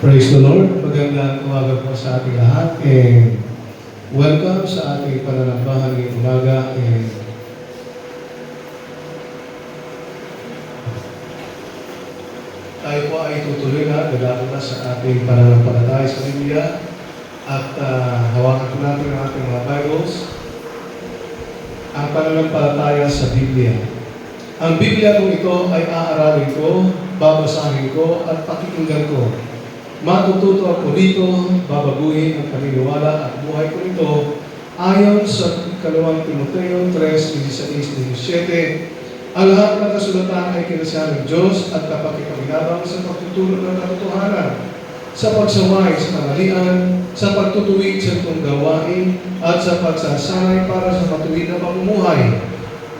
Praise the Lord. Magandang umaga po sa ating lahat. And welcome sa ating pananambahan ngayong umaga. And tayo po ay tutuloy na dadako na sa ating pananampalataya sa Biblia. At hawakan po natin ang ating mga Bibles. Ang pananampalataya sa Biblia. Ang Biblia kung ito ay aaralin ko, babasahin ko, at pakikinggan ko. Matututo ako dito, babaguhin ang paniniwala at buhay ko nito ayon sa 2 Timoteo 3:16-17. Ang lahat ng kasulatan ay kinasabi ng Diyos at kapakikabinabang sa pagtutulong ng katotohanan, sa pagsaway sa kamalian, sa pagtutuwid sa itong gawain, at sa pagsasanay para sa matuwid na pamumuhay,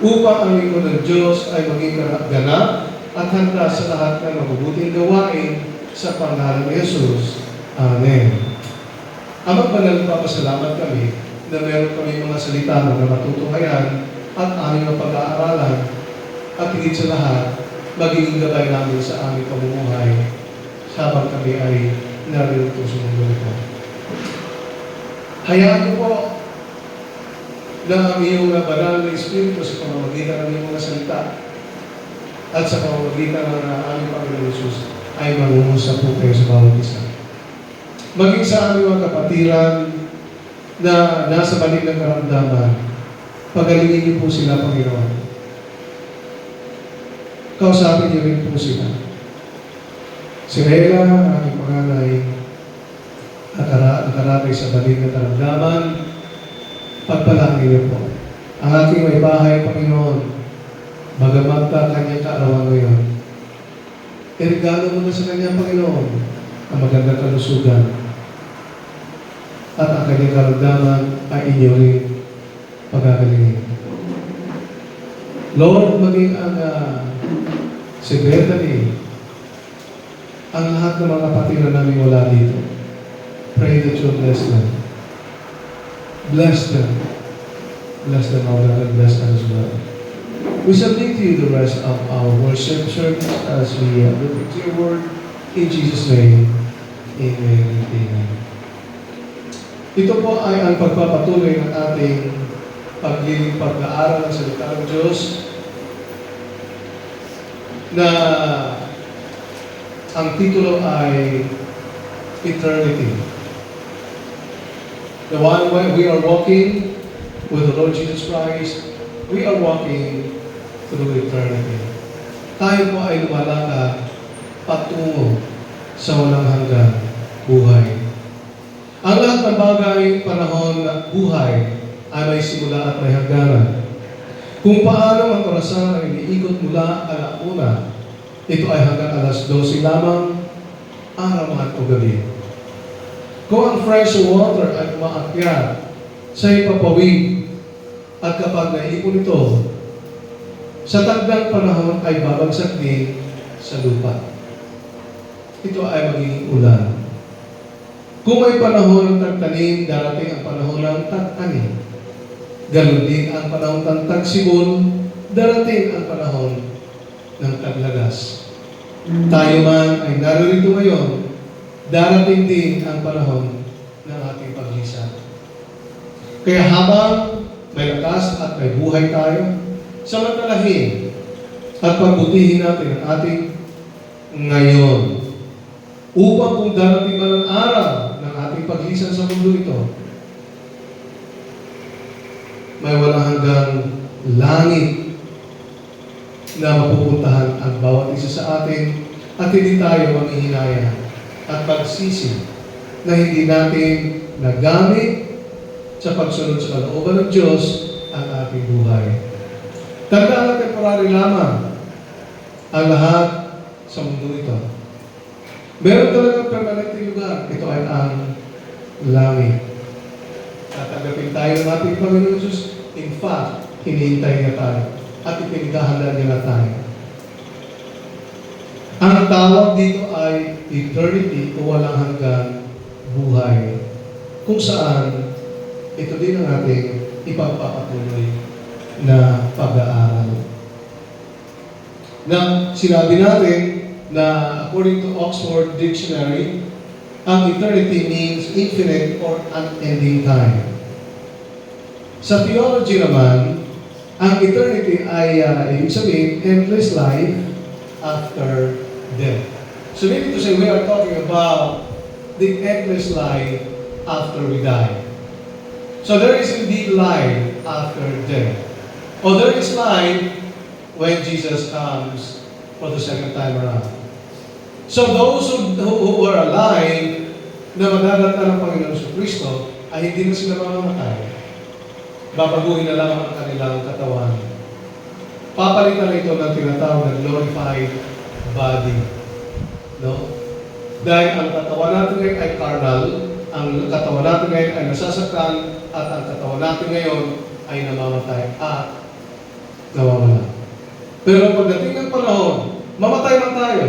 upang ang lingkod ng Diyos ay maging ganap at handa sa lahat ng mabubuting gawain sa pangalan ni Jesus. Amen. Amang banal, papasalamat kami na meron kami mga salita na matutunghayan at aming na pag-aaralan at higit sa lahat, magiging gabay namin sa aming pamumuhay habang kami ay narito sa mundo nito. Hayaan ko po na ang iyong banal na Espiritu sa pamamagitan ng iyong mga salita at sa pamamagitan ng aming Panginoon Jesus ay mangungusap po kayo sa bawat isa. Maging sa aming mga kapatiran na nasa balik ng karamdaman, pagalingin niyo po sila, Panginoon. Kausapin niyo rin po sila. Si Rela, ang aking panganay, nakarapay sa balik ng karamdaman, pagpalangin niyo po. Ang aking may bahay, Panginoon, bagamat kanyang kaarawan ngayon, irigalo mo na sa kanya, Panginoon, ang magandang kalusugan. At ang kanyang karamdaman ay inyo rin pagagalingin. Lord, maging ang secretary, ang lahat ng mga kapatiran namin wala dito. Pray that you bless them. Bless them. Bless them, O God, and bless us as well. We submit to you the rest of our worship service as we look into your word. In Jesus' name, amen and amen. Ito po ay ang pagpapatuloy ng ating pag-aaral ng salita ng Diyos na ang titulo ay Eternity. The one way we are walking with the Lord Jesus Christ, we are walking through eternity. Tayo po ay lumalakad patungo sa walang hanggang buhay. Ang lahat ng bagay, panahon at buhay ay may simula at may hangganan. Kung paano ang orasan ay iniikot mula alauna, ito ay hanggang alas 12 lamang, araw at o gabi. Kung ang fresh water ay umaakyat sa ipapawid, at kapag naipon ito, sa tagdang panahon ay babagsak din sa lupa. Ito ay magiging ulan. Kung may panahon ng tagtanim, darating ang panahon ng tag-ani. Ganon din ang panahon ng tagsibol, darating ang panahon ng taglagas. Tayo man ay narito ngayon, darating din ang panahon ng ating paglisan. Kaya habang may lakas at may buhay tayo, samantalahin at pagbutihin natin ang ating ngayon. Upang kung darating man ang araw ng ating paglisan sa mundo ito, may walang hanggang langit na mapupuntahan ang bawat isa sa atin at hindi tayo manghihinayang at pagsisi na hindi natin nagamit sa pagsunod sa kalooban ng Diyos ang ating buhay. Tandaan na temporary lamang ang lahat sa mundo ito. Meron talagang permanente lugar. Ito ay ang langit. Tatanggapin tayo ng ating Panginoon Jesus. In fact, hinihintay niya tayo at ipinaghahandaan niya na tayo. Ang tawag dito ay eternity o walang hanggang buhay, kung saan ito din ang ating ipagpapatuloy na pag-aaral. na sinabi natin na according to Oxford Dictionary, ang eternity means infinite or unending time. Sa theology naman, ang eternity ay ibig sabihin, endless life after death. So meaning to say, we are talking about the endless life after we die. So there is indeed life after death. Or there is life when Jesus comes for the second time around. So those who are alive na madadata ng Panginoon sa Kristo ay hindi na sila mamamatay. Babaguhin na lang ang kanilang katawan. Papalitan na ito ng tinatawag na glorified body. No? Dahil ang katawan natin ngayon ay carnal, ang katawan natin ngayon ay nasasaktan, at ang katawan natin ngayon ay namamatay at nawawala. Pero pagdating ng panahon, mamatay man tayo,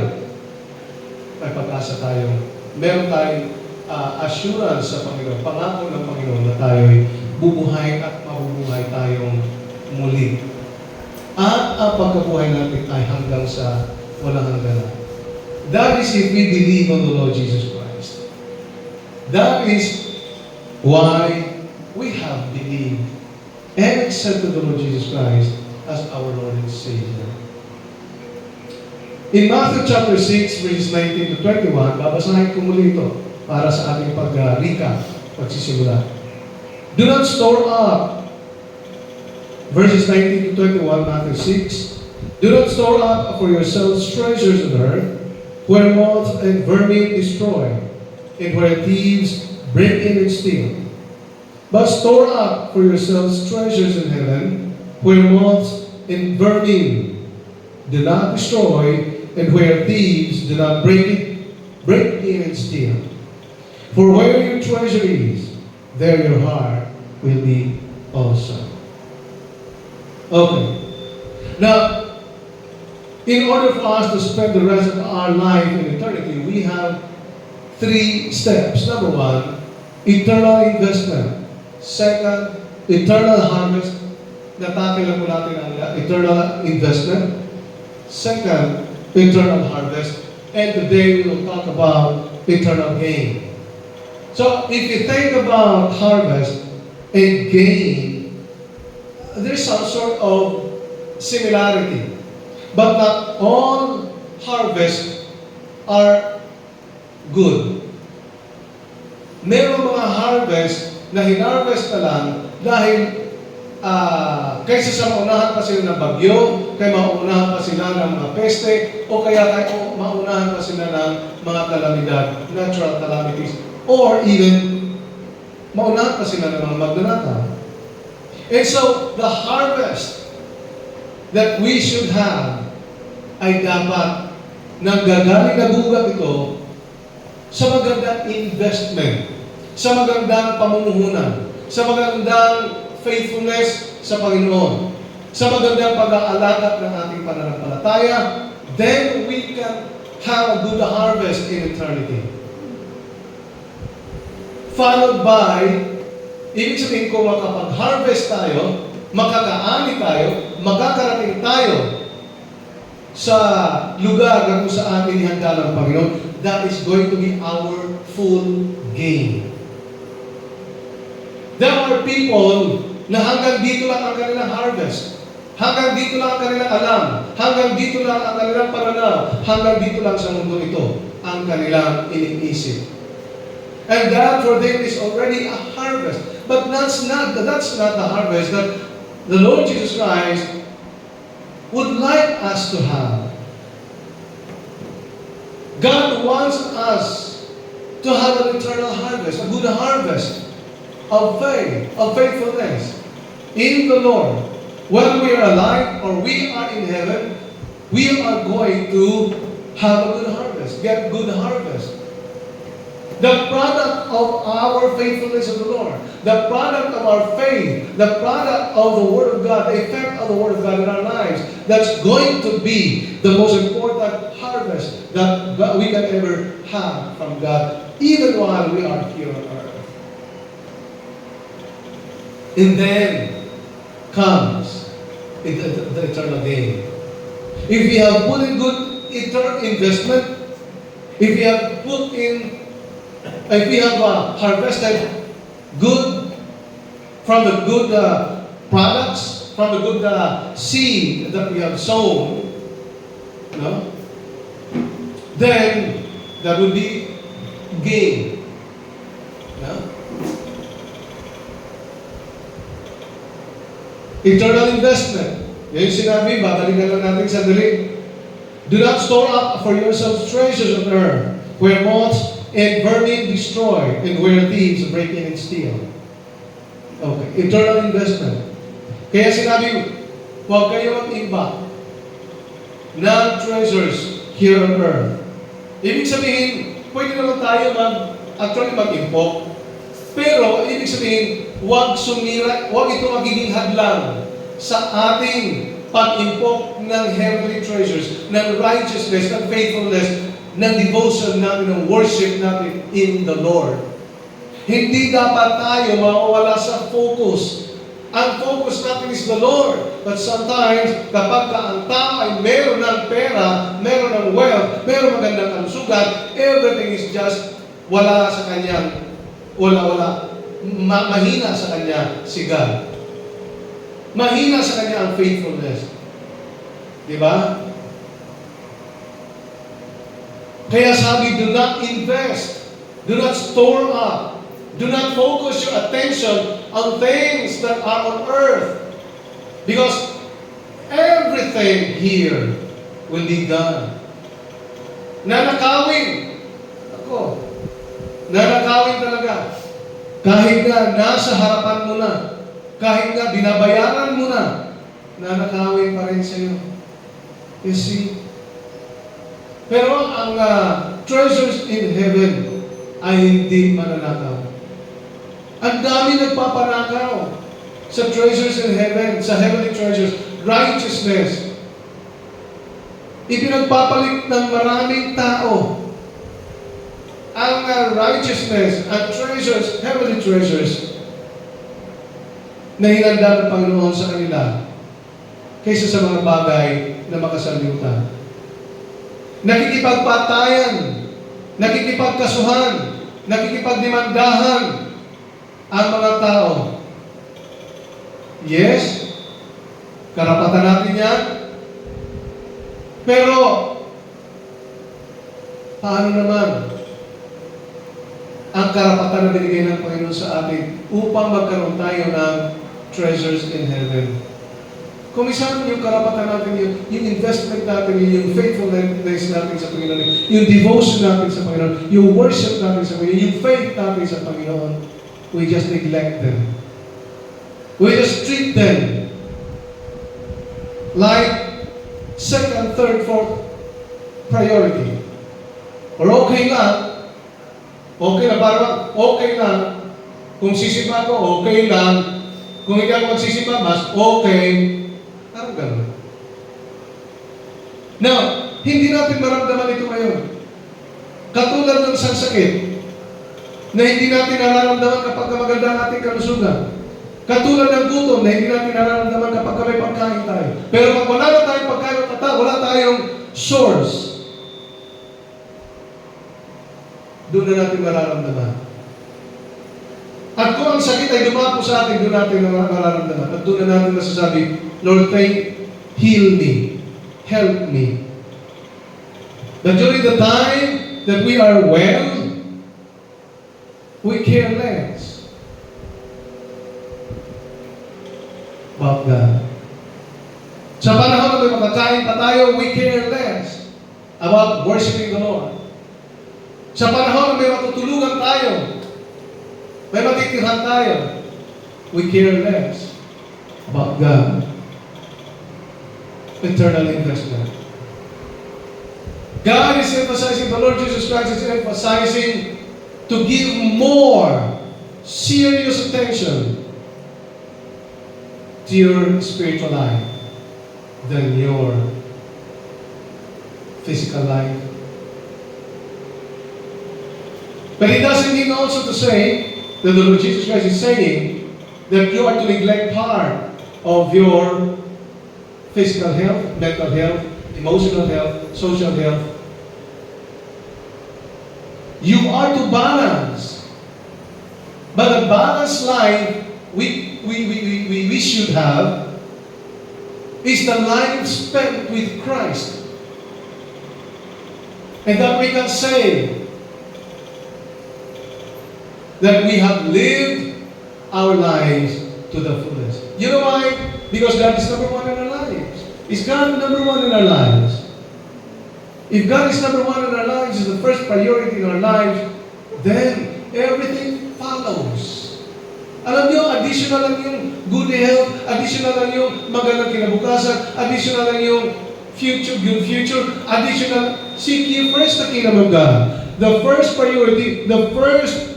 may pag-asa tayo. Meron tayong assurance sa Panginoon, pangako ng Panginoon na tayo'y bubuhay at mabubuhay tayong muli. At ang pagkabuhay natin ay hanggang sa walang hangganan. That is if we believe on the Lord Jesus Christ. That is why we have believed and accepted the Lord Jesus Christ as our Lord and Savior. In Matthew chapter 6, verses 19 to 21, babasahin ko muli ito para sa ating pag-recap, pagsisimula. Do not store up, verses 19 to 21, Matthew 6, do not store up for yourselves treasures on earth, where moth and vermin destroy, and where thieves break in and steal. But store up for yourselves treasures in heaven, where moths and vermin do not destroy, and where thieves do not break in and steal. For where your treasure is, there your heart will be also. Okay. Now, in order for us to spend the rest of our life in eternity, we have 3 steps. Number 1, eternal investment. Second, eternal harvest. Natakilan po natin ang eternal investment. Second, eternal harvest. And today we will talk about eternal gain. So, if you think about harvest and gain, there's some sort of similarity. But not all harvests are good. Merong mga harvest na hinarvest na lang dahil kaysa sa maunahan pa sila ng bagyo, kaya maunahan pa sila ng mga peste, o kaya maunahan pa sila ng mga kalamidad, natural calamities, or even maunahan pa sila ng mga magnanakaw. And so, the harvest that we should have ay dapat nanggagaling na gugat ito sa magandang investment, sa magandang pamumuhunan, sa magandang faithfulness sa Panginoon, sa magandang pag-aalaga ng ating pananampalataya, then we can have a good harvest in eternity. Followed by, ibig sabihin ko, makapag-harvest tayo, makakaani tayo, makakarating tayo sa lugar na kung saan inihanda ng Panginoon, that is going to be our full gain. There are people na hanggang dito lang ang kanilang harvest, hanggang dito lang ang kanilang alam, hanggang dito lang ang kanilang pananaw, hanggang dito lang sa mundo ito ang kanilang iniisip. And that for them is already a harvest. But that's not the harvest that the Lord Jesus Christ would like us to have. God wants us to have an eternal harvest, a good harvest of faith, of faithfulness in the Lord. When we are alive or we are in heaven, we are going to have a good harvest, get good harvest. The product of our faithfulness of the Lord, the product of our faith, the product of the Word of God, the effect of the Word of God in our lives, that's going to be the most important harvest that we can ever have from God, even while we are here on earth. And then comes the eternal gain. If we have put in good investment, if we have harvested good from the good products, from the good seed that we have sown, no? Then that would be gain. No? Eternal investment. Yan yung sinabi, babalikan lang natin sandali. Do not store up for yourselves treasures on earth, where moths and vermin destroy, and where thieves break in and steal. Okay, eternal investment. Kaya sinabi, huwag kayo mag-imbak ng treasures here on earth. Ibig sabihin, pwede naman tayo mag-impok. Pero, ibig sabihin, huwag ito magiging hadlang sa ating pag-impok ng heavenly treasures, ng righteousness, ng faithfulness, ng devotion natin, ng worship natin in the Lord. Hindi dapat tayo mawawala sa focus. Ang focus natin is the Lord. But sometimes, kapag ang tao ay meron ng pera, meron ng wealth, meron magandang kalusugan, everything is just wala sa kanyang, mahina sa kanya si God. Mahina sa kanya ang faithfulness. Diba? Kaya sabi, do not invest. Do not store up. Do not focus your attention on things that are on earth. Because everything here will be gone. Nanakawin. Ako. Nanakawin talaga. Kahit nga nasa harapan mo na, kahit nga binabayaran mo na, nanakawin pa rin sa'yo. You see? Pero ang treasures in heaven ay hindi mananakaw. Ang dami nagpapanakaw sa treasures in heaven, sa heavenly treasures, righteousness. Ipinagpapalit ng maraming tao ang righteousness and treasures, heavenly treasures, na hinanda ng Panginoon sa kanila kaysa sa mga bagay na makasalimutan. Nakikipagpatayan, nakikipagkasuhan, nakikipagdemandahan ang mga tao. Yes, karapatan natin yan. Pero, paano naman ang karapatan na binigay ng Panginoon sa atin upang magkaroon tayo ng treasures in heaven? Kung isang yung karapatan natin, yung investment natin, yung faithfulness natin sa Panginoon, yung devotion natin sa Panginoon, yung worship natin sa Panginoon, yung faith natin sa Panginoon, we just neglect them. We just treat them like second, third, fourth priority. Or okay lang, parang okay lang, kung sisimba ko, okay lang, kung hindi ako magsisimba, mas okay. Parang gano'n. Now, hindi natin maramdaman ito ngayon. Katulad ng isang sakit na hindi natin nararamdaman kapag maganda ang ating kalusugan. Katulad ng gutom na hindi natin nararamdaman kapag may pagkain tayo. Pero pag wala na tayong pagkain at wala tayong source, doon na natin mararamdaman. At kung ang sakit ay dumapo sa atin, doon natin mararamdaman. At doon na natin masasabi, Lord, heal me, help me. But during the time that we are well, we care less about God. Sa panahon na may makakain pa tayo, we care less about worshiping the Lord. Sa panahon na may matutulungan tayo, may matitirhan tayo, we care less about God. Eternal investment. God is emphasizing, the Lord Jesus Christ is emphasizing to give more serious attention to your spiritual life than your physical life. But it doesn't mean also to say that the Lord Jesus Christ is saying that you are to neglect part of your physical health, mental health, emotional health, social health. You are to balance. But a balanced life we should have is the life spent with Christ. And that we can say that we have lived our lives to the fullest. You know why? Because God is number one in our lives. Is God number one in our lives? If God is number one in our lives, is the first priority in our lives, then everything follows. Alam niyo, additional lang yung good health, additional lang yung magandang kinabukasan, additional lang yung good future, additional, seek ye first the kingdom of God. The first priority, the first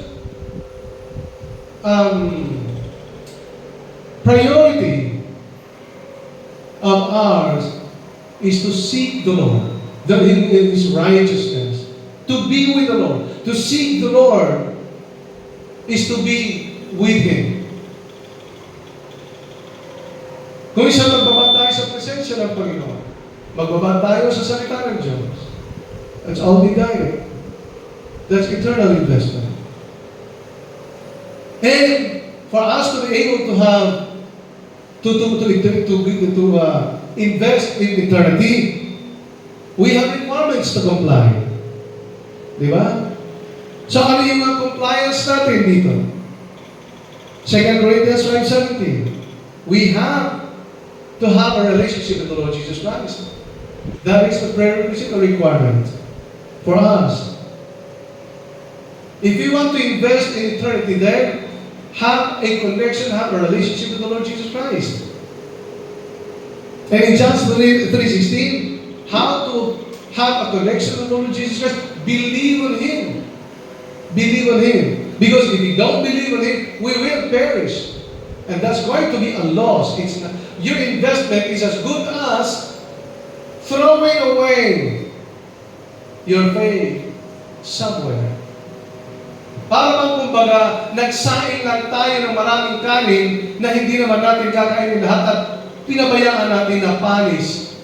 priority of ours is to seek the Lord, in His righteousness, to be with the Lord. To seek the Lord is to be with Him. Kung isa magbaba tayo sa presensya ng Panginoon, magbaba tayo sa salita ng Diyos, that's all we guide. That's eternal investment. And for us to be able to have to invest in eternity, we have requirements to comply. Di ba? So ano yung mga compliance natin dito? 2 Corinthians 5:17. We have to have a relationship with the Lord Jesus Christ. That is the prerequisite or requirement for us. If you want to invest in eternity there, have a connection, have a relationship with the Lord Jesus Christ. And in John 3:16, how to have a connection with the Lord Jesus Christ? Believe on Him. Believe on Him. Because if you don't believe on Him, we will perish. And that's going to be a loss. It's not, your investment is as good as throwing away your faith somewhere. Para bang kumbaga, nagsaing lang tayo ng maraming kanin na hindi naman natin kakainin lahat at pinabayaan natin na panis.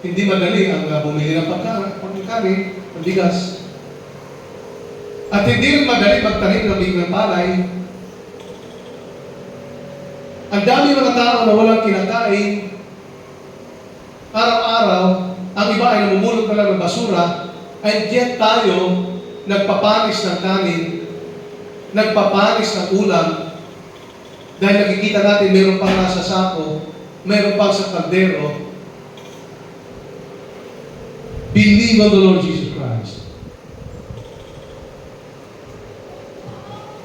Hindi madali ang bumili ng pagkain, ng bigas. At hindi rin madali magtanim ng biglang palay. Ang dami mga tao na walang kinakain, araw-araw, ang iba ay namumulot na lang ng basura, and yet tayo, nagpapanis ng kanin, nagpapanis ng ulam, dahil nakikita natin meron pang nasa sako, meron pang sa kaldero. Believe on the Lord Jesus Christ.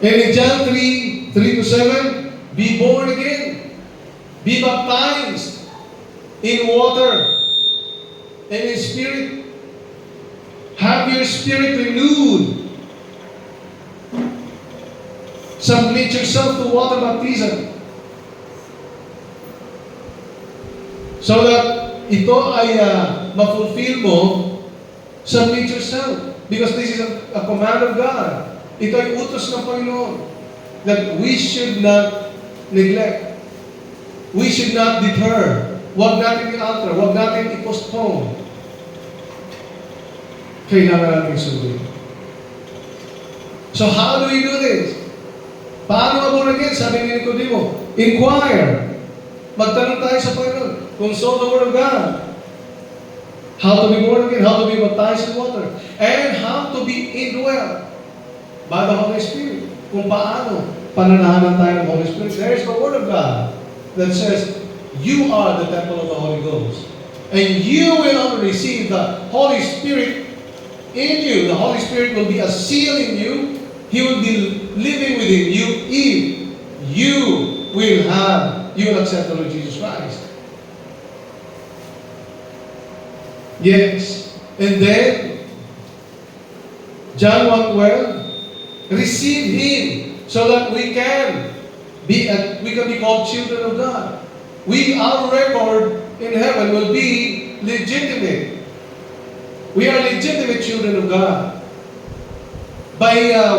And in John 3:3-7, be born again. Be baptized in water and in spirit. Have your spirit renewed. Submit yourself to water baptism. So that ito ay ma-fulfill mo, submit yourself. Because this is a command of God. Ito ay utos ng Panginoon. That we should not neglect. We should not deter. Huwag natin i-alter. Huwag natin i-postpone. Kailangan natin sundin. So how do we do this? Paano nga born again? Sabi ni Nicodemo, inquire. Magtanong tayo sa Panginoon. Consult the Word of God. How to be born again, how to be baptized in water, and how to be indwelt by the Holy Spirit. Kung paano pananahanan tayo ng Holy Spirit. There is the Word of God that says, you are the temple of the Holy Ghost. And you will receive the Holy Spirit in you. The Holy Spirit will be a seal in you. He will be living within you if you will accept the Lord Jesus Christ. Yes. And then, John 1:12, receive Him so that we can be called children of God. Our record in heaven will be legitimate. We are legitimate children of God by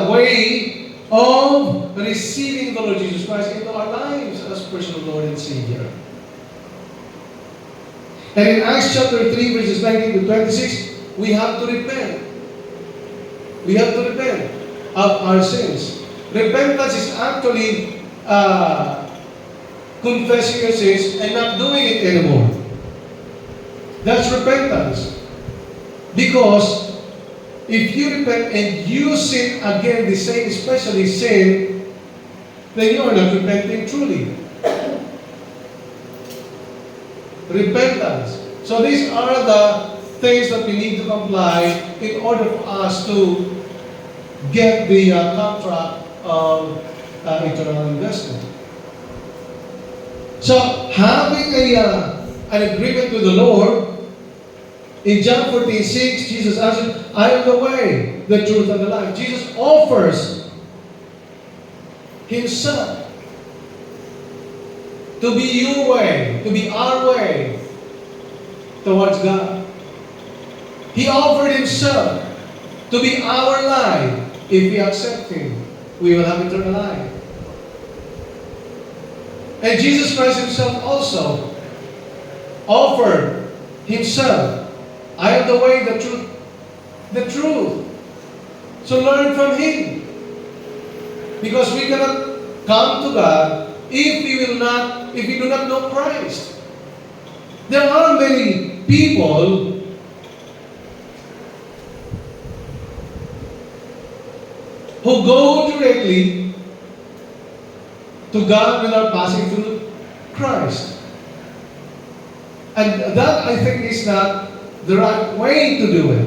way of receiving the Lord Jesus Christ into our lives as personal Lord and Savior. And in Acts chapter 3, verses 19 to 26, we have to repent. We have to repent of our sins. Repentance is actually confessing your sins and not doing it anymore. That's repentance. Because if you repent and you sin again the same, especially sin, then you are not repenting truly. Repentance. So these are the things that we need to comply in order for us to get the contract of eternal investment. So having an agreement with the Lord, in John 14:6, Jesus answered, I am the way, the truth, and the life. Jesus offers Himself to be your way, to be our way towards God. He offered Himself to be our life. If we accept Him, we will have eternal life. And Jesus Christ Himself also offered Himself. I am the way, the truth, the truth. So learn from Him. Because we cannot come to God if we do not know Christ. There are many people who go directly to God without passing through Christ. And that, I think, is not the right way to do it.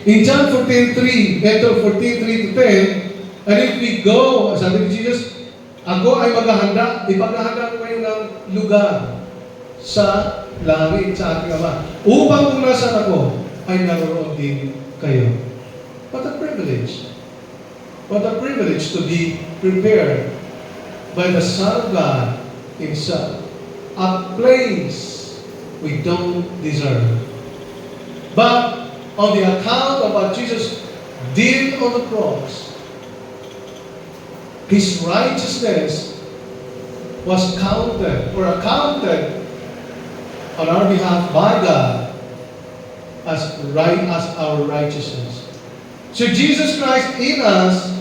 In John 14:3, ito 14:3 to 10, and if we go, sabi ni Jesus, ako ay maghahanda, ipaghahanda ko kayo ng lugar sa langit, sa aking Ama. Upang kung nasaan ako, ay naroon din kayo. What a privilege. What a privilege to be prepared by the Son of God Himself. A place we don't deserve. But on the account of what Jesus did on the cross, His righteousness was counted or accounted on our behalf by God as our righteousness. So Jesus Christ in us,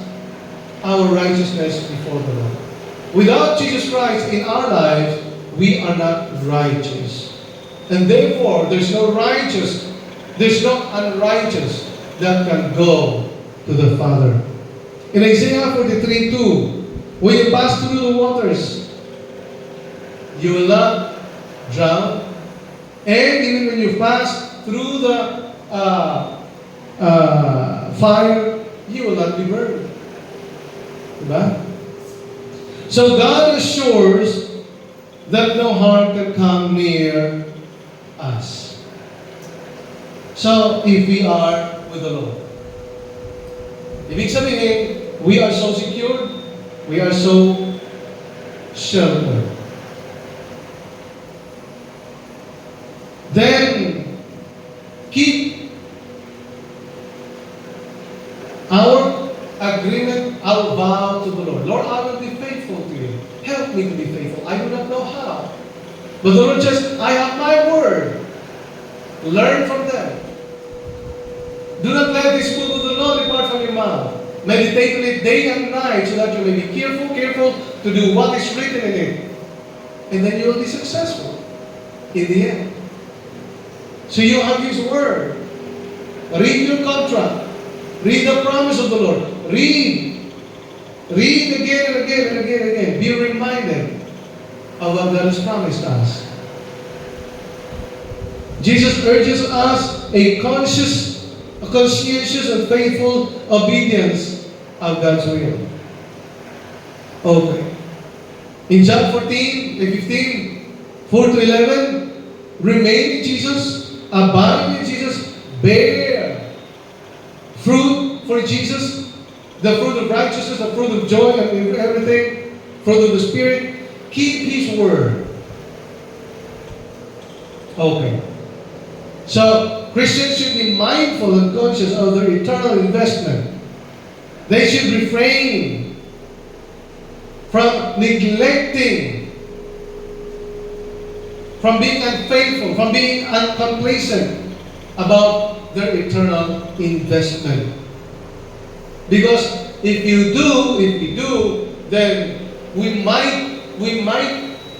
our righteousness before the Lord. Without Jesus Christ in our lives, we are not righteous. And therefore, there's no righteous, there's no unrighteous that can go to the Father. In Isaiah 43:2, when you pass through the waters, you will not drown. And even when you pass through the fire, you will not be burned. Diba? So God assures that no harm can come near us. So, if we are with the Lord. Ibig sabihin, we are so secure, we are so sheltered. Then, keep our agreement, our vow to the Lord. Lord, I will be faithful to you. Help me to be faithful. I do not know how. But the Lord says, I have my word. Learn from them. Do not let this book of the law depart from your mouth. Meditate on it day and night so that you may be careful to do what is written in it. And then you will be successful in the end. So you have His word. Read your contract. Read the promise of the Lord. Read again and again and again and again. Be reminded of what God has promised us. Jesus urges us a conscientious and faithful obedience of God's will. Okay. In John 14:15, 4 to 11, remain in Jesus, abide in Jesus, bear fruit for Jesus, the fruit of righteousness, the fruit of joy, and everything, fruit of the Spirit. Keep His word. Okay. So, Christians should be mindful and conscious of their eternal investment. They should refrain from neglecting from being unfaithful, from being uncomplacent about their eternal investment. Because if we do, then we might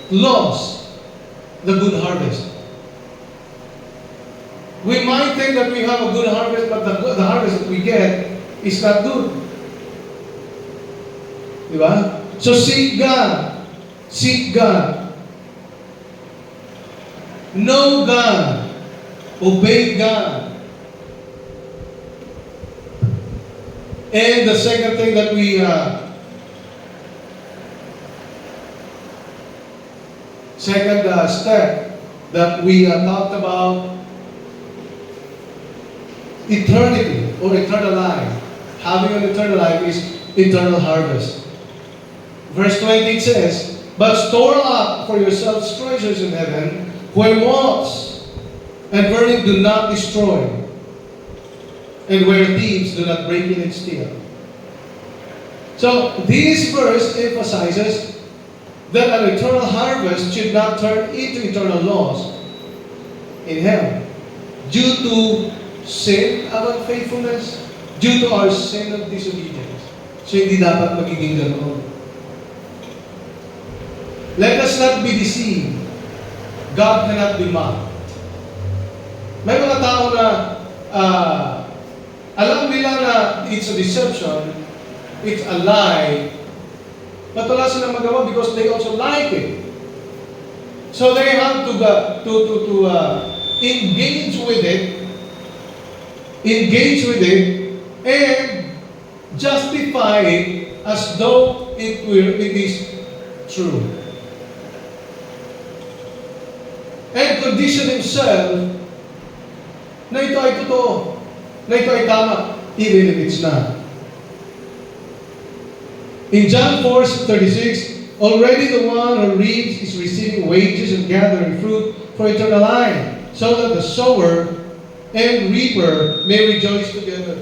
lose the good harvest. We might think that we have a good harvest, but the harvest that we get is not good. Diba? So seek God. Seek God. Know God. Obey God. And the second thing that we step that we talked about, eternity or eternal life. Having an eternal life is eternal harvest. Verse 20 it says, "But store up for yourselves treasures in heaven, where moths and vermin do not destroy, and where thieves do not break in and steal." So this verse emphasizes that an eternal harvest should not turn into eternal loss in hell due to sin of unfaithfulness, due to our sin of disobedience. So hindi dapat magiging ganoon. Let us not be deceived. God cannot be mocked. May mga tao na alam nila na it's a deception, it's a lie, but wala silang magawa because they also like it. So they have to engage with it, and justify it as though it is true. And condition himself na ito ay totoo, na ito ay tama, even if it's not. In John 4:36, already the one who reaps is receiving wages and gathering fruit for eternal life, so that the sower and reaper may rejoice together.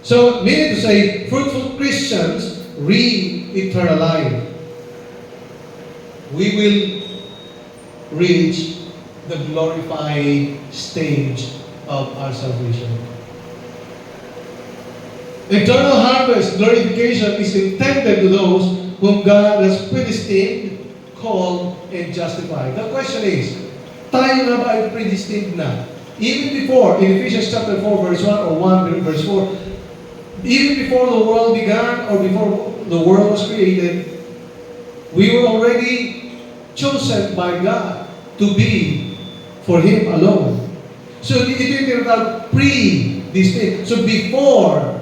So, meaning to say, fruitful Christians reap eternal life. We will reach the glorified stage of our salvation. Eternal harvest, glorification, is intended to those whom God has predestined, called, and justified. The question is, tayo na ba ay predestined na? Even before, in Ephesians chapter 4, verse 1 or 1 verse 4, even before the world began or before the world was created, we were already chosen by God to be for Him alone. So it is about pre-destined. So before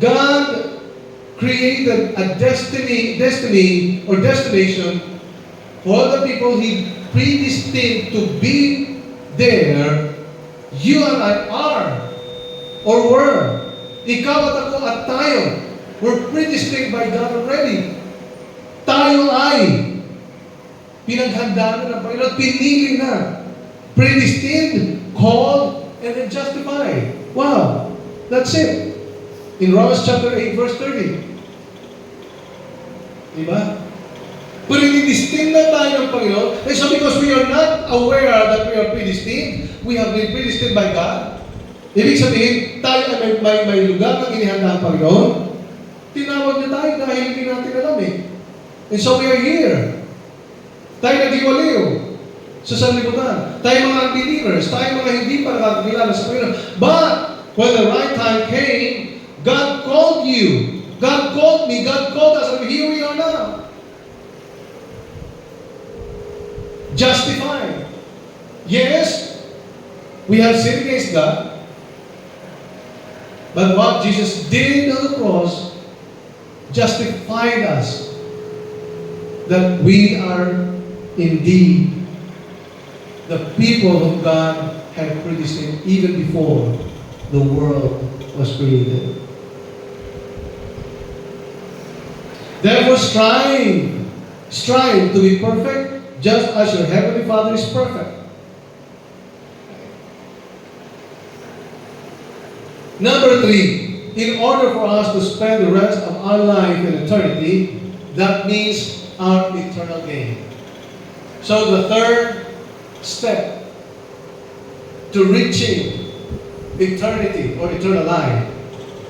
God created a destiny or destination for the people He predestined to be there, you and I are or were. Ikaw at ako at tayo were predestined by God already. Tayo ay pinaghandaan na ng Panginoon, pinili na, predestined, called, and then justified. Wow! That's it. In Romans chapter 8, verse 30. Diba? Predestined na tayo ng Panginoon. And so because we are not aware that we are predestined, we have been predestined by God. Ibig sabihin, tayo ay may lugar na inihanda ang Panginoon. Tinawag na tayo dahil hindi natin alam eh. And so we are here. Tayo nag-iwaliw sa sanlibutan. Tayo mga unbelievers. Tayo mga hindi pa nakakilala sa Panginoon. But when the right time came, God called you. God called me. God called us. And here we are now. Justified. Yes, we have sinned against God. But what Jesus did on the cross justified us that we are indeed the people whom God had predestined even before the world was created. Therefore strive to be perfect just as your heavenly Father is perfect. Number 3, in order for us to spend the rest of our life in eternity, that means our eternal gain. So the third step to reaching eternity or eternal life,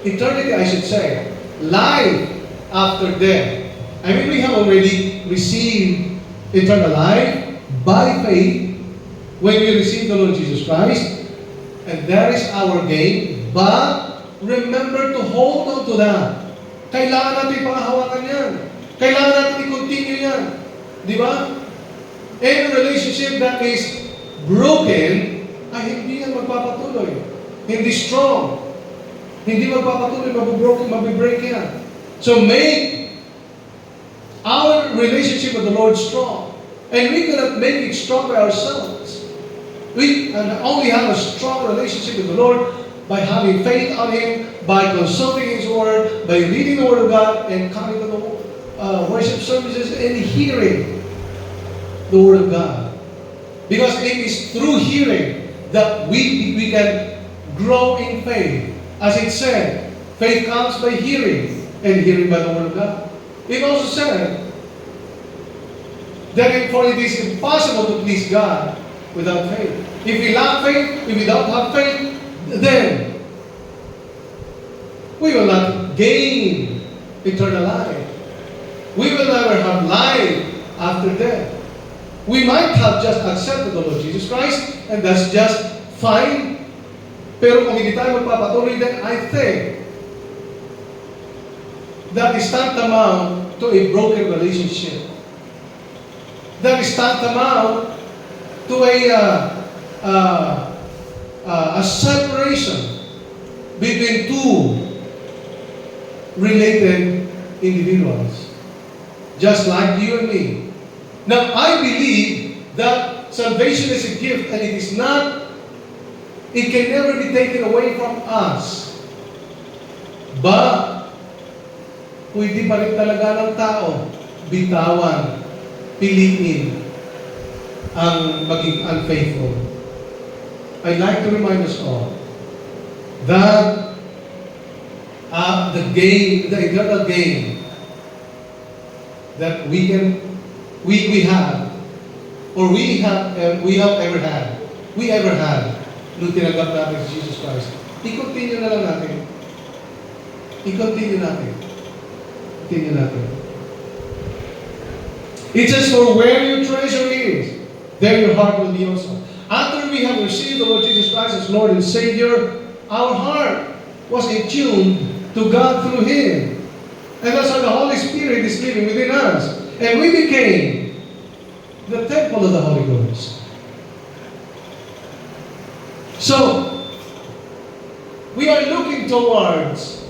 eternity I should say, life after death. I mean, we have already received eternal life by faith when we receive the Lord Jesus Christ, and that is our gain. But remember to hold on to that. Kailangan natin pangahawakan yan. Kailangan natin i-continue yan. Di ba? Any relationship that is broken, ay hindi yan magpapatuloy. Hindi strong. Hindi magpapatuloy, mabibreak yan. So make our relationship with the Lord strong. And we cannot make it strong by ourselves. We only have a strong relationship with the Lord by having faith on Him, by consulting His Word, by reading the Word of God, and coming to the worship services and hearing the Word of God. Because it is through hearing that we can grow in faith. As it said, faith comes by hearing, and hearing by the Word of God. It also said that for it is impossible to please God without faith. If we lack faith, if we don't have faith, then we will not gain eternal life. We will never have life after death. We might have just accepted the Lord Jesus Christ, and that's just fine. Pero kung hindi tayo magpapatuloy, then I think that is tantamount to a broken relationship. That is tantamount to a separation between two related individuals, just like you and me. Now, I believe that salvation is a gift, and it is not, it can never be taken away from us. But, pwede pa rin talaga ng tao bitawan, piliin ang maging unfaithful. I'd like to remind us all that the eternal gain that we have ever had nung tinanggap natin si Jesus Christ. I-continue na lang natin. I-continue natin. Continue natin. It says, for where your treasure is, there your heart will be also. After we have received the Lord Jesus Christ as Lord and Savior, our heart was attuned to God through Him. And that's how the Holy Spirit is living within us. And we became the temple of the Holy Ghost. So, we are looking towards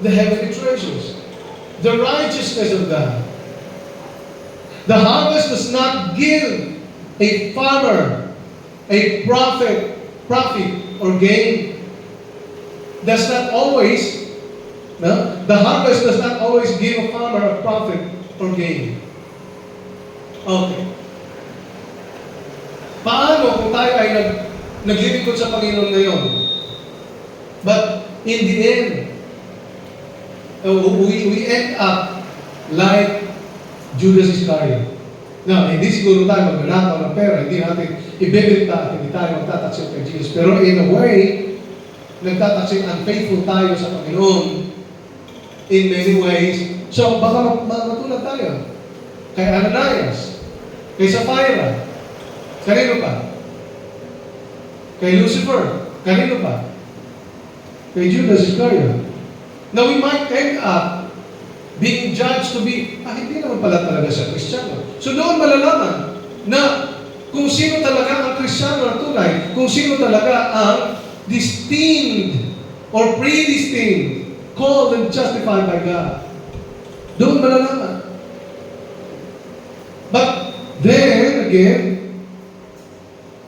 the heavenly treasures, the righteousness of God. The harvest does not give a farmer a profit or gain. Does not always, no? The harvest does not always give a farmer a profit or gain. Okay. Paano kung tayo ay naglilingkod sa Panginoon ngayon? But in the end, we end up like Judas Iscariot. Now, hindi siguro tayo magnanakaw ng pera, hindi natin ibebenta, hindi tayo magtataksip kay Jesus. Pero in a way, nagtataksip, unfaithful tayo sa Panginoon in many ways. So, baka matulad tayo kay Ananias, kay Sapphira, kanino pa? Kay Lucifer, kanino pa? Kay Judas Iscariot. Now, we might end up being judged to be, hindi naman pala talaga siya Kristiyano. So doon malalaman na kung sino talaga ang Kristiyano na tunay, kung sino talaga ang destined or predestined, called and justified by God. Doon malalaman. But then again,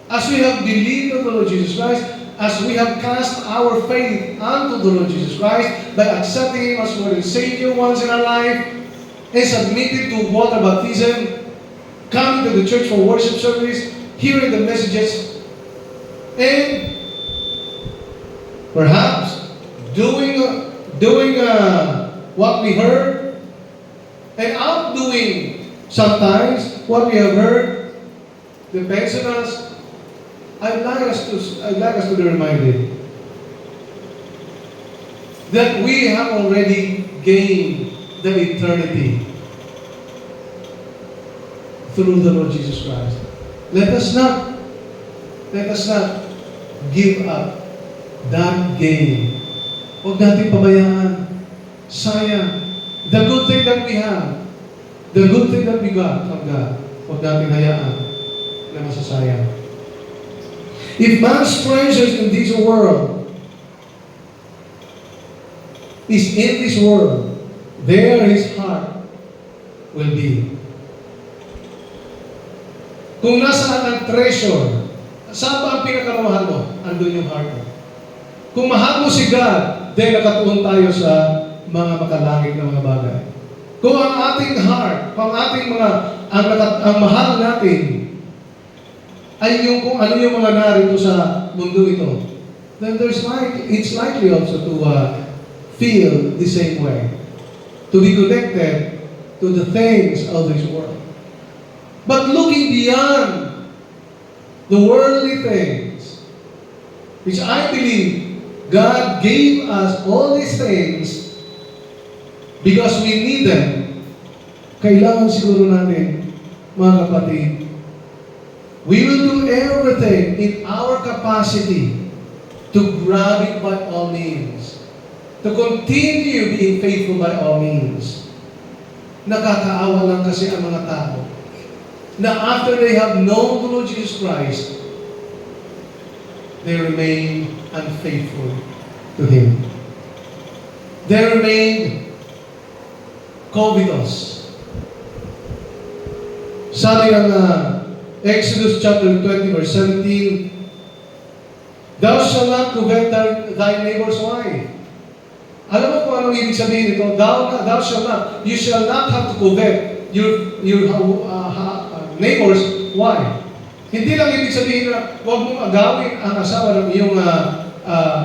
as we have believed on the Lord Jesus Christ, as we have cast our faith unto the Lord Jesus Christ by accepting Him as Lord and Savior once in our life, and submitted to water baptism, coming to the church for worship service, hearing the messages, and perhaps doing what we heard, and outdoing sometimes what we have heard depends on us. I'd like us to be reminded that we have already gained the eternity through the Lord Jesus Christ. Let us not give up that gain. Huwag natin pabayaan. Sayang. The good thing that we have, the good thing that we got from God, huwag natin hayaan na masasayang. If man's treasures in this world is in this world, there his heart will be. Kung nasaan ang treasure, saan ba ang pinakamahal mo? Andun yung heart mo. Kung mahal mo si God, then nakatuon tayo sa mga makalangit na mga bagay. Kung ang ating heart, kung ang ating ang mahal natin, ay yung kung ano yung mga narito sa mundo ito, then it's likely also to feel the same way. To be connected to the things of this world. But looking beyond the worldly things, which I believe God gave us all these things because we need them, kailangan siguro natin, mga kapatid, we will do everything in our capacity to grab it by all means. To continue being faithful by all means. Nakakaawa lang kasi ang mga tao na after they have known the Lord Jesus Christ, they remain unfaithful to Him. They remain covetous. Sabi ng Exodus chapter 20 verse 17, thou shalt not covet thy neighbor's wife. Alam mo kung anong ibig sabihin nito? Thou shalt not. You shall not have to covet your neighbor's wife. Hindi lang ibig sabihin na huwag mong agawin ang asawa ng iyong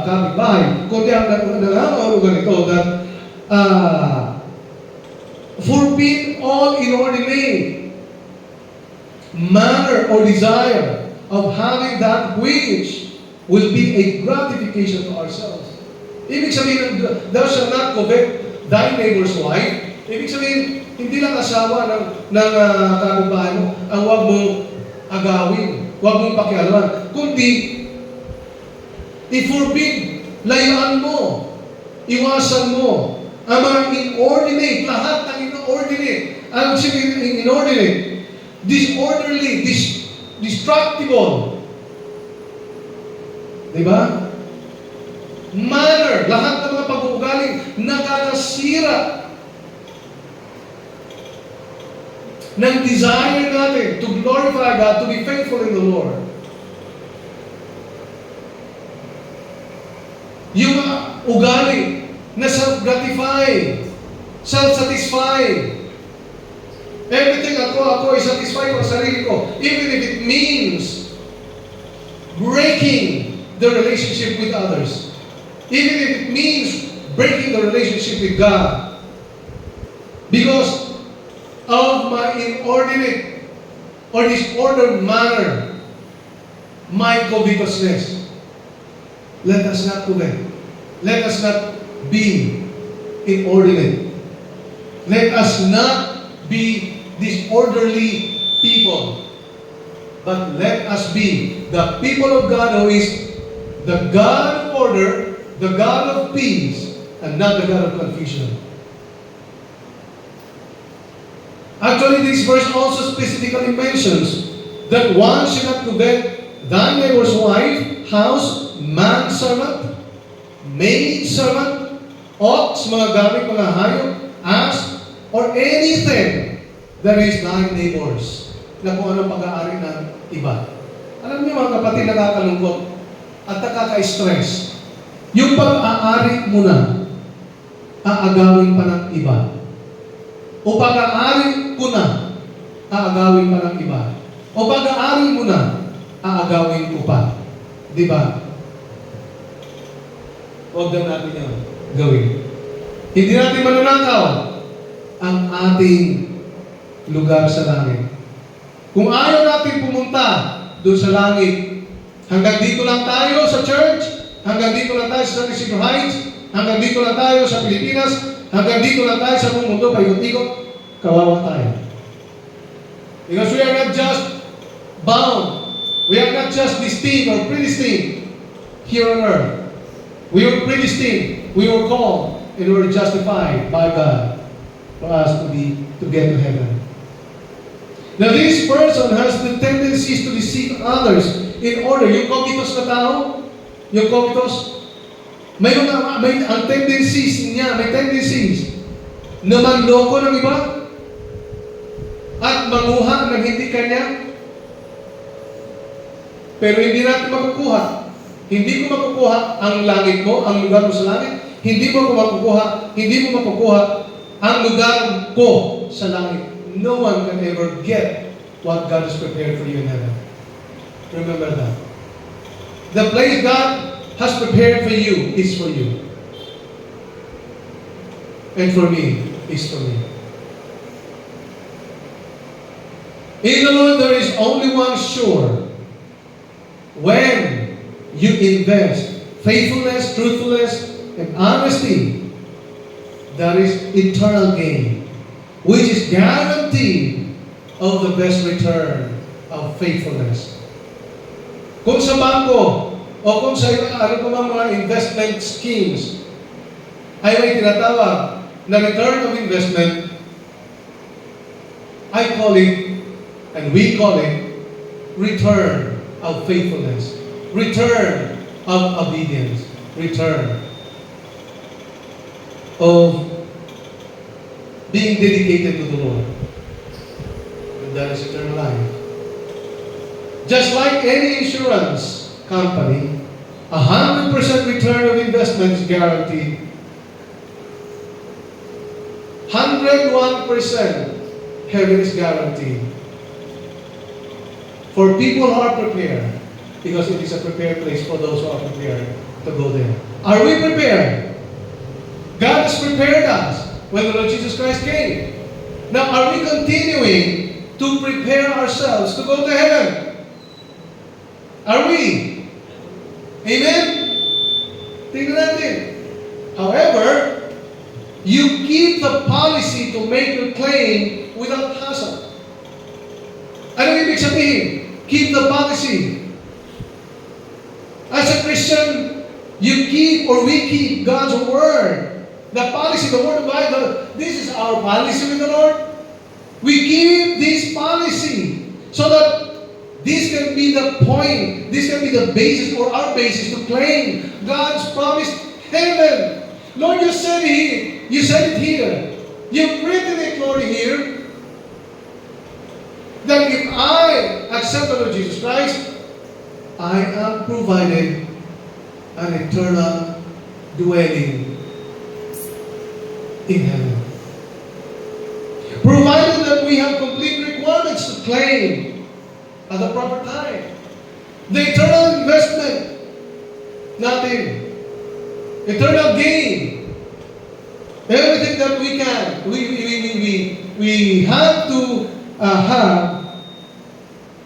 kapitbahay. Kundi ang nangangahulugan ganito that forbid all inordinate manner or desire of having that which will be a gratification to ourselves. Ibig sabihin, thou shalt not covet thy neighbor's wife. Ibig sabihin, hindi lang asawa ng kapitbahay mo ang huwag mong agawin, huwag mong pakialaman. Kundi, i-forbid, layuan mo, iwasan mo, ang mga inordinate, lahat ng inordinate. Ano sabihin inordinate? Disorderly, destructible. Diba? Manner, lahat ng mga pag-uugaling nakakasira ng desire natin to glorify God, to be faithful in the Lord. Yung mga ugali na self-gratifying, self-satisfying. Everything ako ay satisfy ko sa sarili ko. Even if it means breaking the relationship with others. Even if it means breaking the relationship with God. Because of my inordinate or disordered manner, my covetousness. Let us not covet. Let us not be inordinate. Let us not be disorderly people. But let us be the people of God who is the God of order, the God of peace, and not the God of confusion. Actually, this verse also specifically mentions that one should not covet thy neighbor's wife, house, manservant, maidservant, ox, mga gamit, mga hayop, ass, or anything that is thy neighbor's, na kung anong pag-aari ng iba. Alam niyo mga kapatid, nakakalungkot at nakaka-stress. Yung pag-aari mo na, aagawin pa ng iba. O pag-aari ko na, aagawin pa ng iba. O pag-aari mo na, aagawin ko pa. Di ba? Huwag na natin yan gawin. Hindi natin mananakaw ang ating lugar sa langit. Kung ayaw natin pumunta doon sa langit, hanggang dito lang tayo sa church, hanggang dito lang tayo sa San Isidro Heights, hanggang dito lang tayo sa Pilipinas, hanggang dito lang tayo sa buong mundo, paikot-ikot, kawawa tayo. Because we are not just bound, we are not just destined or predestined here on earth. We were predestined, we were called, and we were justified by God for us to get to heaven. Now this person has the tendencies to deceive others in order. Yung covetous na tao, yung covetous, may ang tendencies niya, may tendencies na manloko ng iba at manguha ng hindi kanya. Pero hindi natin makukuha. Hindi ko makukuha ang langit mo, ang lugar mo sa langit. Hindi mo makukuha ang lugar ko sa langit. No one can ever get what God has prepared for you in heaven. Remember that. The place God has prepared for you is for you. And for me, is for me. In the Lord, there is only one sure. When you invest faithfulness, truthfulness, and honesty, that is eternal gain, which is guaranteed of the best return of faithfulness. Kung sa bangko o kung sa ano pa mga investment schemes ay may tinatawag na return of investment, I call it, and we call it, return of faithfulness, return of obedience, return of being dedicated to the Lord. And that is eternal life. Just like any insurance company, 100% return of investment is guaranteed. 101% heaven is guaranteed. For people who are prepared, because it is a prepared place for those who are prepared to go there. Are we prepared? God has prepared us when the Lord Jesus Christ came. Now, are we continuing to prepare ourselves to go to heaven? Are we? Amen? Tingnan natin. However, you keep the policy to make your claim without hassle. Ano ibig sabihin? Keep the policy. As a Christian, you keep or we keep God's word. The policy, the word of God, this is our policy with the Lord. We keep this policy so that this can be the point, this can be the basis or our basis to claim God's promised heaven. Lord, you said it here. You've written it, Lord, here, that if I accept the Lord Jesus Christ, I am provided an eternal dwelling in heaven. Provided that we have complete requirements to claim at the proper time. The eternal investment, nothing. Eternal gain. Everything that we can, we have to have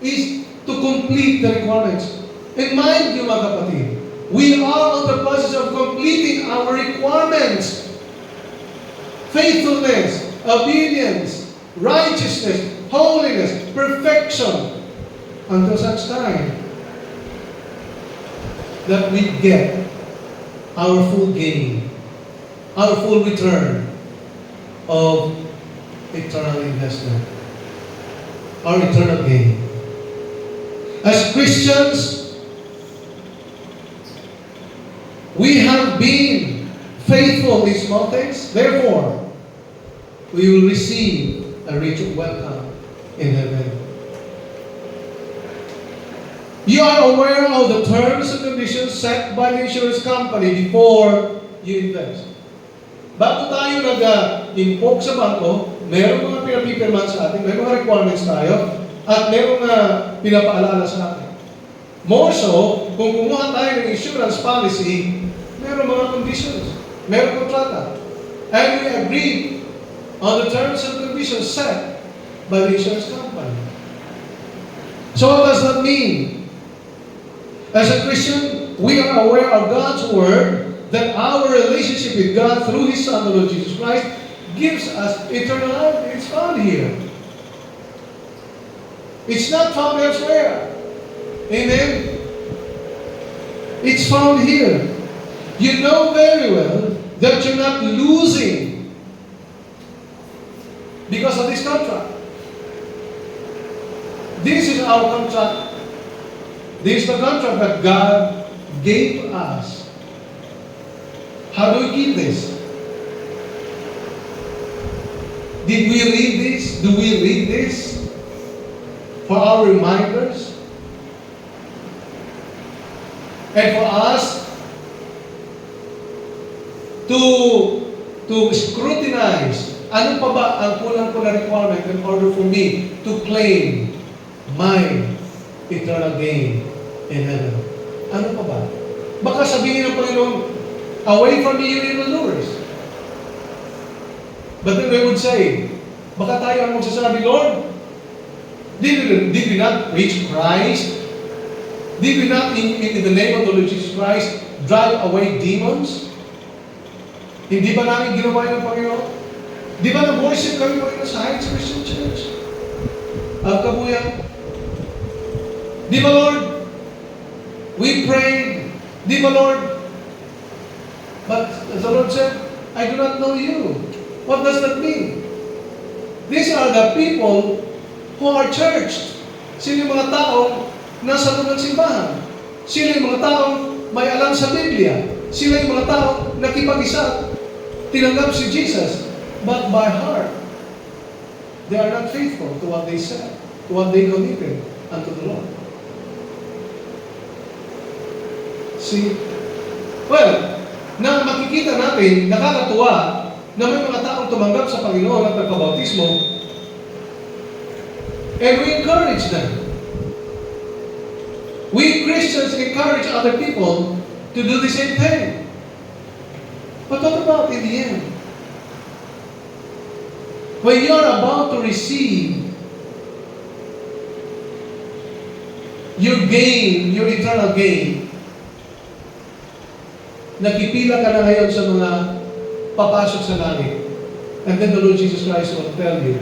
is to complete the requirements. And mind you, mga kapatid, we are on the process of completing our requirements. Faithfulness, obedience, righteousness, holiness, perfection, until such time that we get our full gain, our full return of eternal investment, our eternal gain. As Christians, we have been faithful in small things, therefore, we will receive a rich welcome in heaven. You are aware of the terms and conditions set by the insurance company before you invest. Bago tayo nag-impok sa bangko, meron mga pinapipirman sa atin, may mga requirements tayo, at meron na pinapaalala sa atin. More so, kung kumuha tayo ng insurance policy, meron mga conditions, meron kontrata. And we agree on the terms and conditions set by the insurance company. So what does that mean? As a Christian, we are aware of God's Word that our relationship with God through His Son, the Lord Jesus Christ, gives us eternal life. It's found here. It's not found elsewhere. Amen? It's found here. You know very well that you're not losing because of this contract. This is our contract. This is the contract that God gave us. How do we keep this? Did we read this? Do we read this for our reminders? And for us to scrutinize, ano pa ba ang kulang-kulang requirement in order for me to claim my eternal gain in heaven? Ano pa ba? Baka sabihin ng Panginoon, away from me, you evildoers. But then we would say, baka tayo ang magsasabi, Lord, did we not preach Christ? Did we not, in the name of the Lord Jesus Christ, drive away demons? Hindi ba namin ginawa yung Panginoon? Di ba nag-worship kami Panginoon sa Heights Christian Church? Ang kabuyan. Di ba, Lord? We prayed. Di ba, Lord? But the Lord said, I do not know you. What does that mean? These are the people who are churched. Sila yung mga taong nasa loob ng simbahan. Sila yung mga taong may alam sa Biblia. Sila yung mga taong nakipag-isa, tinanggap si Jesus. But by heart, they are not faithful to what they said, to what they committed unto the Lord. See? Well, na makikita natin, nakakatuwa, na may mga taong tumanggap sa Panginoon at nagpabautismo, and we encourage them. We Christians encourage other people to do the same thing. But what about in the end? When you're about to receive your gain, your eternal gain, nakipila ka na ngayon sa mga papasok sa langit. And then the Lord Jesus Christ will tell you,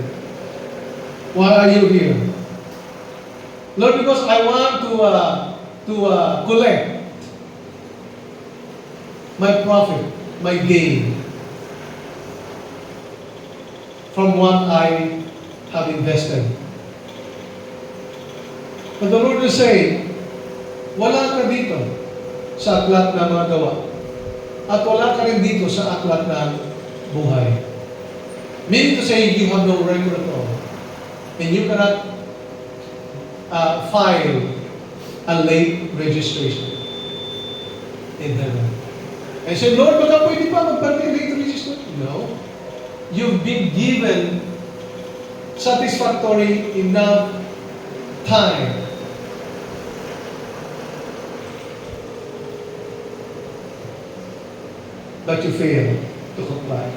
why are you here? Lord, because I want to collect my profit, my gain from what I have invested. But the Lord will say, wala ka dito sa aklat ng mga gawa. At wala ka rin dito sa aklat ng buhay. Meaning to say, you have no record at all. And you cannot file a late registration in heaven. And say, Lord, baka pwede pa magpapay late registration? No. You've been given satisfactory enough time. But you fail to comply.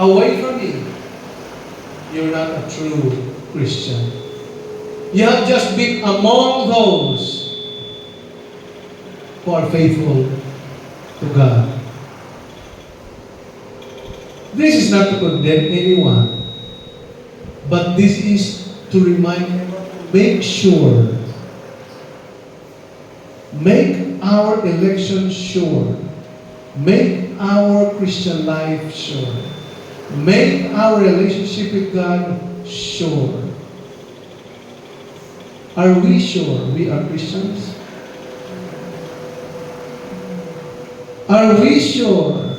Away from me, you're not a true Christian. You have just been among those who are faithful to God. This is not to condemn anyone, but this is to remind everyone to make our election sure. Make our Christian life sure. Make our relationship with God sure. Are we sure we are Christians? Are we sure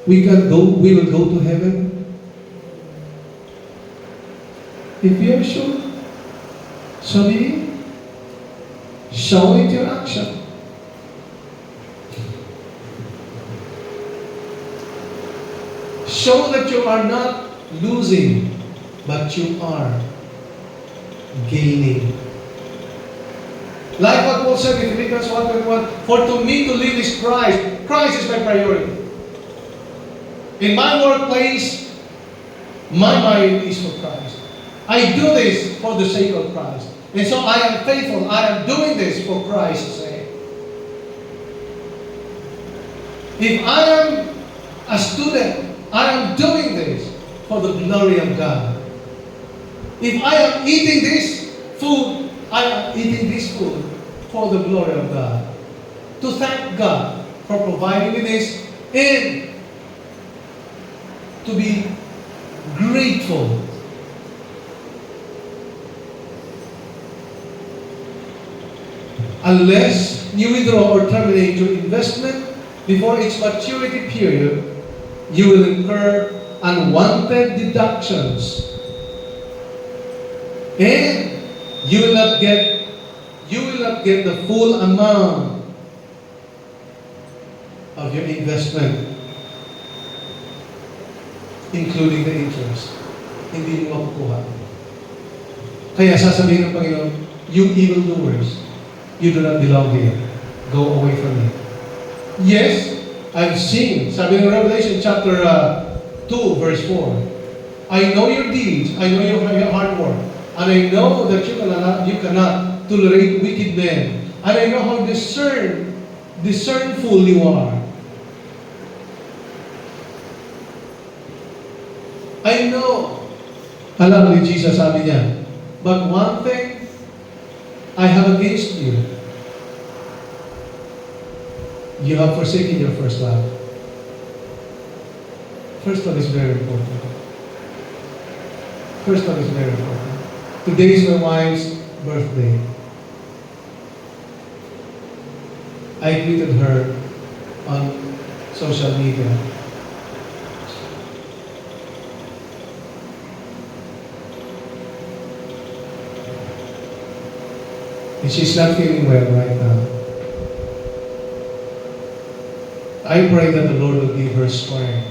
we will go to heaven? If you are sure, so be it. Show it your action. Show that you are not losing, but you are gaining. Like what Paul said in Philippians 1:21, for to me to live is Christ. Christ is my priority. In my workplace, my mind is for Christ. I do this for the sake of Christ. And so I am faithful. I am doing this for Christ's sake. If I am a student, I am doing this for the glory of God. If I am eating this food, I am eating this food for the glory of God. To thank God for providing me this and to be grateful. Unless you withdraw or terminate your investment before its maturity period, you will incur unwanted deductions. And you will not get the full amount of your investment, including the interest. Hindi mo makukuha. Kaya sasabihin ng Panginoon, you evildoers, you do not belong here. Go away from me. Yes, I've seen, sabi ng Revelation chapter 2, verse 4, I know your deeds, I know your hard work, and I know that you cannot tolerate wicked men, and I know how discernful you are. I know. Alam ni Jesus, sabi niya, but one thing I have against you. You have forsaken your first love. First love is very important. First love is very important. Today is my wife's birthday. I greeted her on social media. And she's not feeling well right now. I pray that the Lord will give her strength.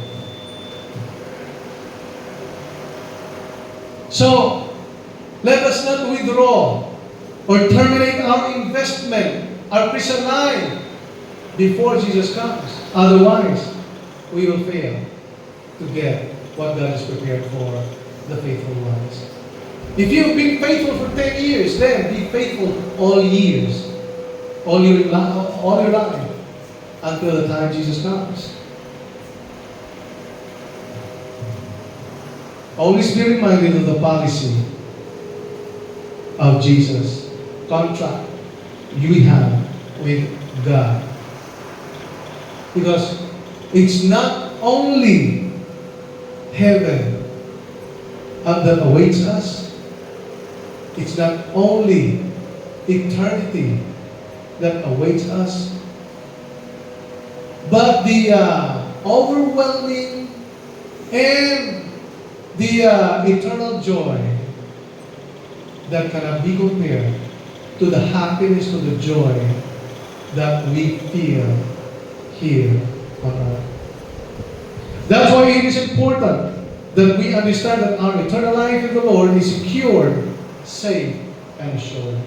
So, let us not withdraw or terminate our investment, our Christian life, before Jesus comes. Otherwise, we will fail to get what God has prepared for the faithful ones. If you've been faithful for 10 years, then be faithful all years, all your life, until the time Jesus comes. Always be reminded of the policy of Jesus, contract you have with God. Because it's not only heaven that awaits us, it's not only eternity that awaits us, but the overwhelming and the eternal joy that cannot be compared to the happiness, to the joy that we feel here on earth. That's why it is important that we understand that our eternal life in the Lord is secured, safe, and assured.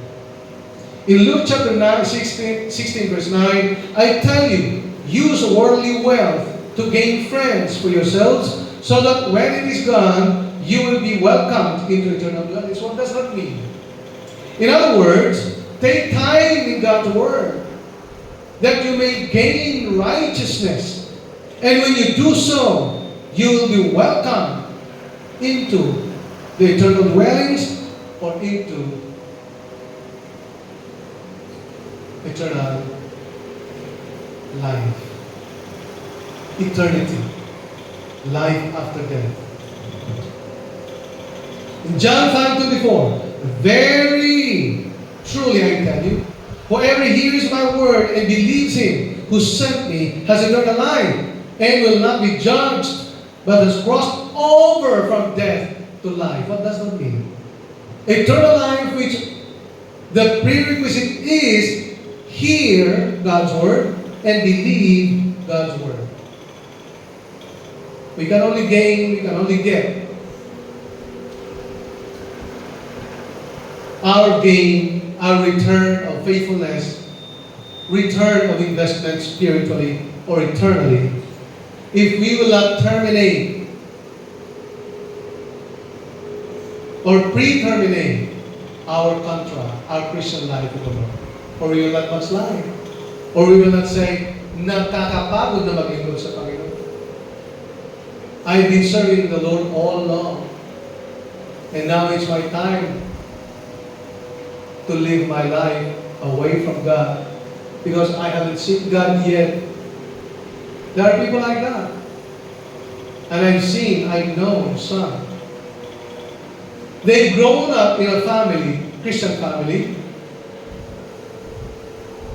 In Luke chapter 16 verse 9, I tell you, use worldly wealth to gain friends for yourselves, so that when it is gone, you will be welcomed into eternal life. What does that mean? In other words, take time in God's Word, that you may gain righteousness. And when you do so, you will be welcomed into the eternal dwellings or into eternal life. Eternity. Life after death. In John 5:24, very truly I tell you, whoever hears my word and believes him who sent me has eternal life and will not be judged, but has crossed over from death to life. What does that mean? Eternal life, which the prerequisite is hear God's word and believe God's word. We can only gain, we can only get our gain, our return of faithfulness, return of investment spiritually or eternally, if we will not terminate or pre-terminate our contract, our Christian life with the Lord. Or we will not backslide. Or we will not say, nakakapagod na maglingkod sa Panginoon. I've been serving the Lord all along. And now it's my time to live my life away from God because I haven't seen God yet. There are people like that. And I've known some. They've grown up in a family, Christian family.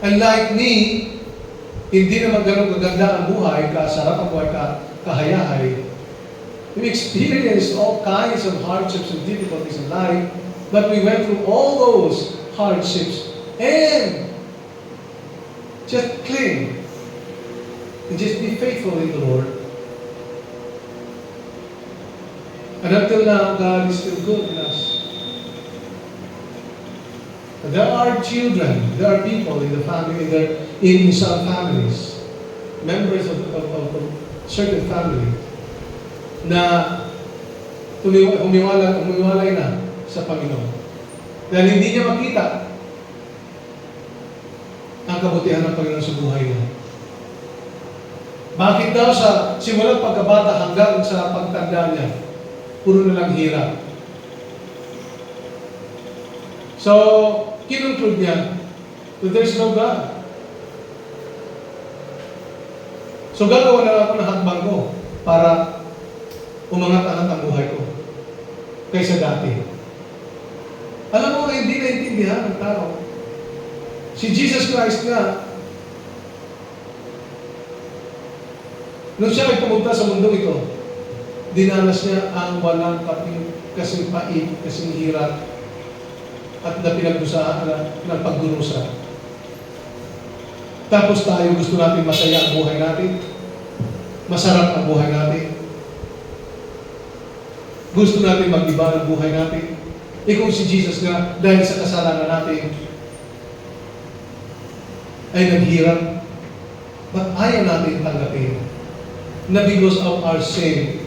And like me, hindi naman ganun kaganda ang buhay, kasarap ang buhay, kahayahay. We experienced all kinds of hardships and difficulties in life, but we went through all those hardships and just cling and just be faithful in the Lord. And until now, God is still good in us. There are children, there are people in the family, in some families, members of certain family, na humiwalay na sa Panginoon. Dahil hindi niya makita ang kabutihan ng Panginoon sa buhay niya. Bakit daw sa simulang pagkabata hanggang sa pagtanda niya, puro na lang hirap. So, kinunclude niya that there's no God. So, gagawa na ako ng hakbang ko para umangat-angat ang buhay ko kaysa dati. Alam mo, hindi naintindihan ng tao. Si Jesus Christ nga, nung siya ay pumunta sa mundong ito, dinanas niya ang walang kasing pait, kasing hirap, at na pinagdusahan ng pagdurusa. Tapos tayo gusto natin masaya ang buhay natin, masarap ang buhay natin, gusto natin mag-iba ang buhay natin. Kung si Jesus nga, dahil sa kasalanan natin, ay naghirap, but ayaw natin tanggapin na because of our sin,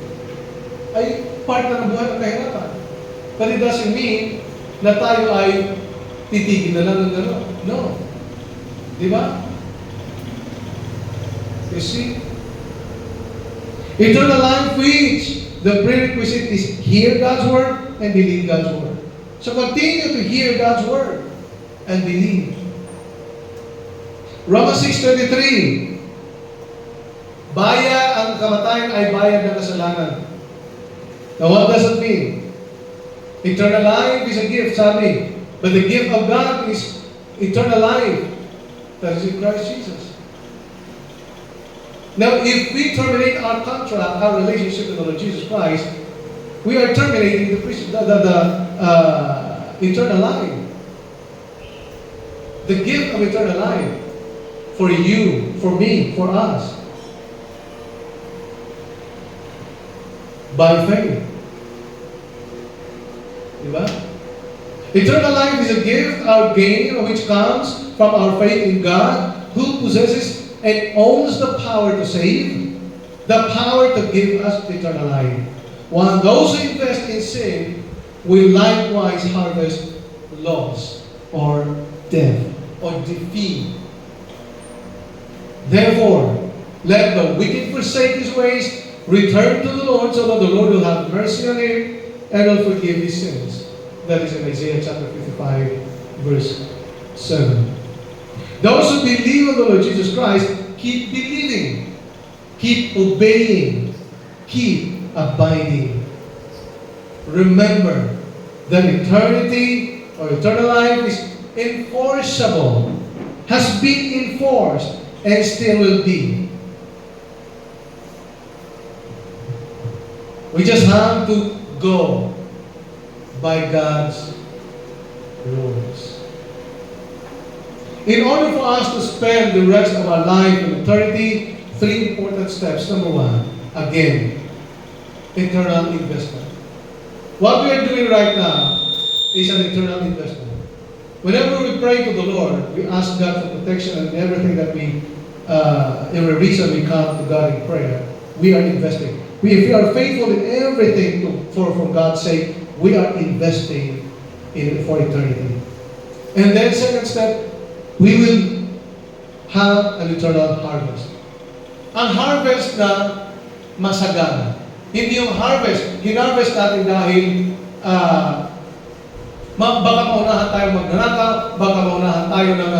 ay part na ng buhay ng kahirapan. But it doesn't mean na tayo ay titigil na lang ng gano'n. No. Di ba? You see? Eternal life which the prerequisite is hear God's word and believe God's word. So continue to hear God's word and believe. Romans 6:23. Ang kamatayan ay bayad ng kasalanan. Now what does it mean? Eternal life is a gift, sabi. But the gift of God is eternal life. That is in Christ Jesus. Now, if we terminate our contract, our relationship with the Lord Jesus Christ, we are terminating the eternal life. The gift of eternal life for you, for me, for us. By faith. Diba? Eternal life is a gift, our gain, which comes from our faith in God, who possesses and owns the power to save, the power to give us eternal life. While those who invest in sin will likewise harvest loss or death or defeat. Therefore, let the wicked forsake his ways, return to the Lord, so that the Lord will have mercy on him and will forgive his sins. That is in Isaiah chapter 55, verse 7. Those who believe on the Lord Jesus Christ, keep believing, keep obeying, keep abiding. Remember that eternity or eternal life is enforceable, has been enforced, and still will be. We just have to go by God's rules. In order for us to spend the rest of our life in eternity, 3 important steps. Number 1, again, eternal investment. What we are doing right now is an eternal investment. Whenever we pray to the Lord, we ask God for protection and everything that every reason we come to God in prayer, we are investing. If we are faithful in everything for God's sake, we are investing for eternity. And then second step, we will have an eternal harvest. Ang harvest na masagana. Hindi yung harvest. Hinarvest natin dahil baka maunahan tayo magnanakaw, baka maunahan tayo ng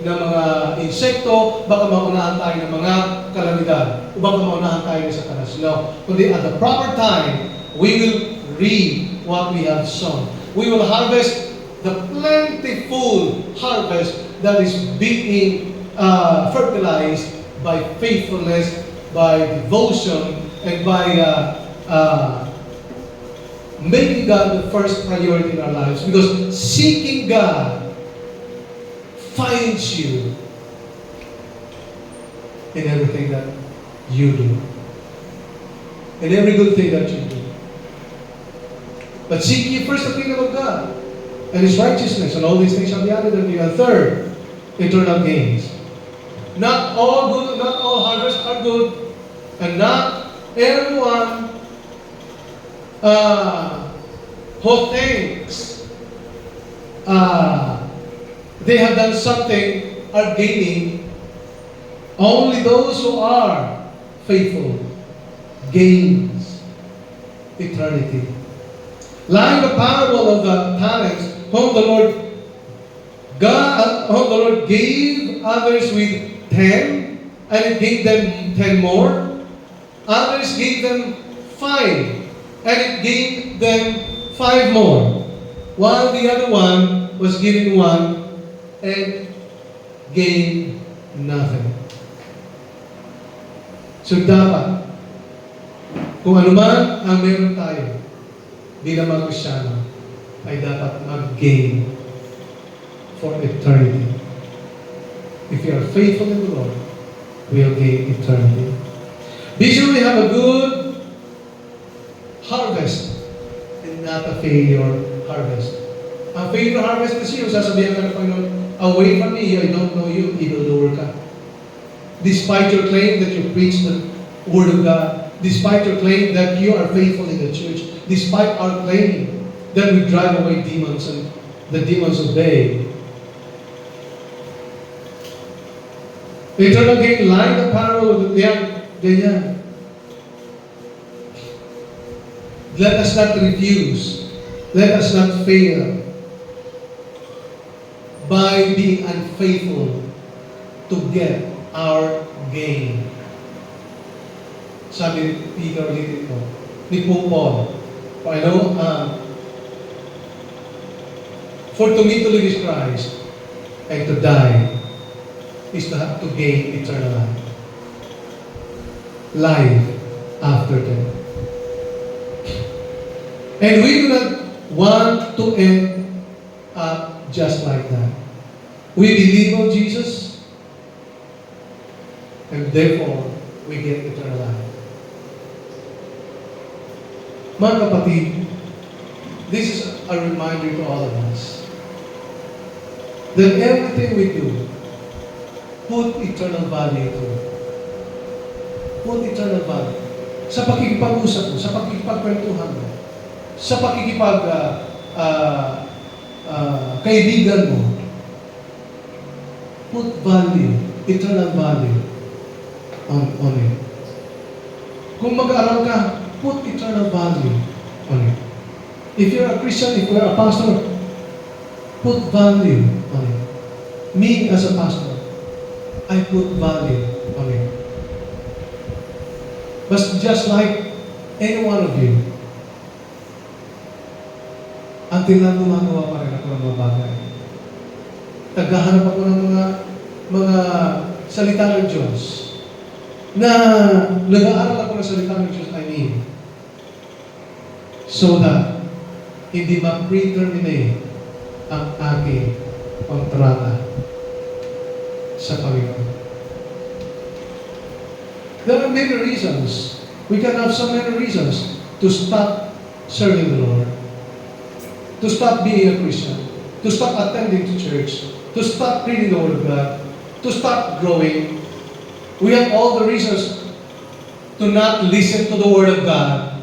mga insekto, baka maunahan tayo ng mga kalamidad, o baka maunahan tayo sa kanasilaw. Kundi at the proper time, we will reap what we have sown. We will harvest the plentiful harvest that is being fertilized by faithfulness, by devotion, and by making God the first priority in our lives. Because seeking God finds you in everything that you do, in every good thing that you do. But seek ye first the kingdom of God and His righteousness, and all these things shall be added unto you. And third, eternal gains. Not all harvests are good, and not everyone who thinks they have done something are gaining. Only those who are faithful gains eternity. Like the parable of the talents, whom the Lord gave others with 10, and it gave them 10 more. Others gave them 5, and it gave them 5 more. While the other one was given 1 and gained nothing. So dapat, kung ano man ang meron tayo, bilang mga Kristyano, ay dapat mag-gain for eternity. If you are faithful in the Lord, we will gain eternity. Be sure we have a good harvest and not a failure harvest. Ang failure harvest kasi yung sasabihan ka ng Panginoon, away from me, I don't know you, evildoer ka. Despite your claim that you preach the Word of God, despite your claim that you are faithful in the church, despite our claim that we drive away demons and the demons obey. Eternal gain, like the parable of the young. Let us not refuse. Let us not fail by being unfaithful to get our gain. Sabi ni Peter dito, ni Paul, for to me to live is Christ, and to die is to have to gain eternal life. Life after death. And we do not want to end up just like that. We believe on Jesus, and therefore, we get eternal life. Mga kapatid, this is a reminder to all of us that everything we do, put eternal value to it. Put eternal value. Sa pakikipag-usap mo, sa pakikipagkwentuhan mo, sa kaibigan mo, put value, eternal value on it. Kung mag-aaral ka, put eternal value on it. If you're a Christian, if you're a pastor, put value on it. Me as a pastor, I put value on it. But just like any one of you, until na gumagawa pa rin ako ng mga bagay. Naghahanap ako ng mga salita ng Diyos na nag-aaral ako ng salita ng Diyos, so that hindi ma-preterminate ang aking kontrata sa Panginoon. There are many reasons. We can have so many reasons to stop serving the Lord, to stop being a Christian, to stop attending to church, to stop reading the Word of God, to stop growing. We have all the reasons to not listen to the Word of God.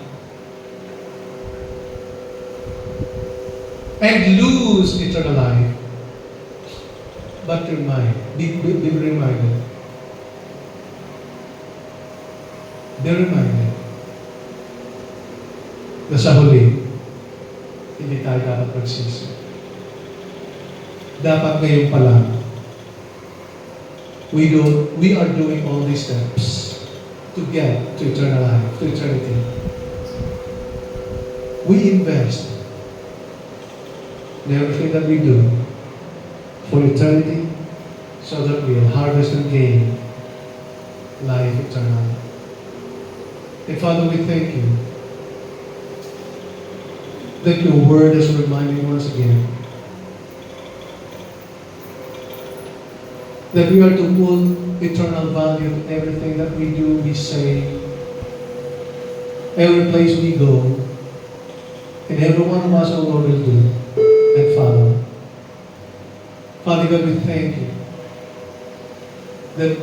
and lose eternal life. But be reminded. Be reminded na sa huli, hindi tayo dapat magsisi. Dapat ngayon pa lang, we are doing all these steps to get to eternal life, to eternity. We invest in everything that we do for eternity so that we'll harvest and gain life eternal. And Father, we thank you that your word is reminding us again that we are to put eternal value to everything that we do, we say, every place we go, and every one of us, O Lord, will do and follow. Father God, we thank you that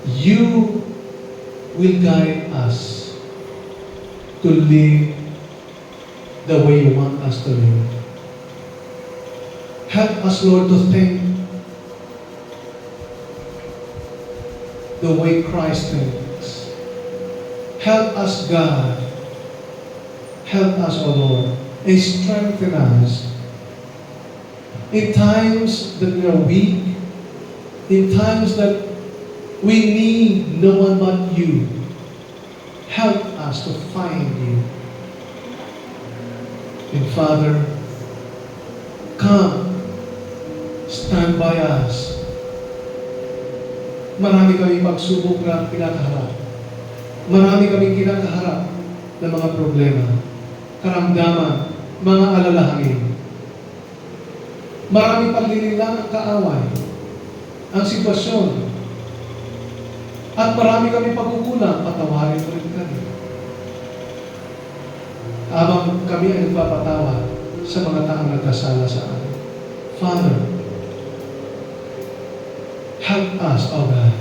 you will guide us to live the way you want us to live. Help us, Lord, to think the way Christ thinks. Help us, God. Help us, O Lord, and strengthen us in times that we are weak, in times that we need no one but you. Help us to find you. And Father, come, stand by us. Marami kami pagsubok na kinakaharap. Marami kami kinakaharap ng mga problema, karamdaman, mga alalahanin. Marami panlililang ang kaaway, ang sitwasyon. At marami kami pagkukulang, patawarin mo rin kami. Habang kami ay nagpapatawad sa mga taong nagkasala sa amin. Father, help us, O God,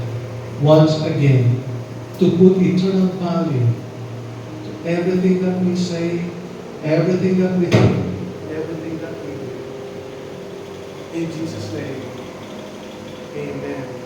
once again, to put eternal value to everything that we say, everything that we think, everything that we do. In Jesus' name, amen.